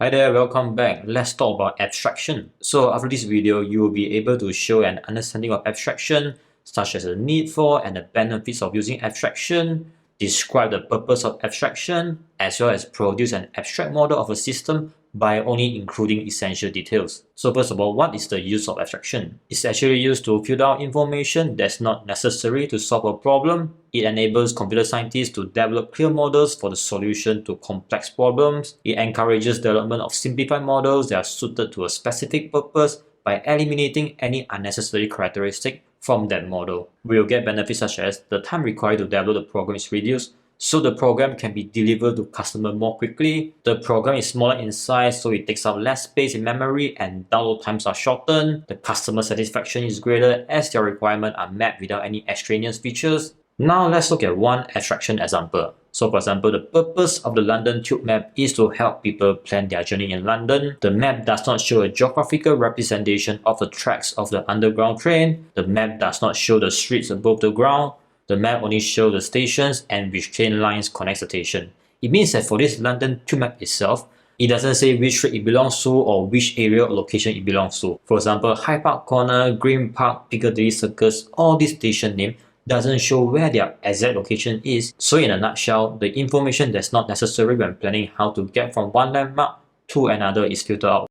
Hi there, welcome back. Let's talk about abstraction. So after this video, you will be able to show an understanding of abstraction, such as the need for and the benefits of using abstraction, describe the purpose of abstraction, as well as produce an abstract model of a system by only including essential details. So first of all, what is the use of abstraction? It's actually used to filter out information that's not necessary to solve a problem. It enables computer scientists to develop clear models for the solution to complex problems. It encourages development of simplified models that are suited to a specific purpose by eliminating any unnecessary characteristic from that model. We will get benefits such as the time required to develop the program is reduced, so the program can be delivered to customer more quickly. The program is smaller in size, so it takes up less space in memory and download times are shortened. The customer satisfaction is greater as their requirements are met without any extraneous features. Now let's look at one abstraction example. So for example, the purpose of the London Tube map is to help people plan their journey in London. The map does not show a geographical representation of the tracks of the underground train. The map does not show the streets above the ground. The map only shows the stations and which train lines connect the station. It means that for this London Tube map itself, it doesn't say which street it belongs to or which area or location it belongs to. For example, Hyde Park Corner, Green Park, Piccadilly Circus, all these station names doesn't show where their exact location is. So in a nutshell, the information that's not necessary when planning how to get from one landmark to another is filtered out.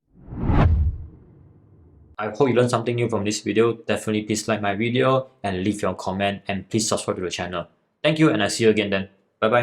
I hope you learned something new from this video. Definitely please like my video and leave your comment and please subscribe to the channel. Thank you and I'll see you again then. Bye bye.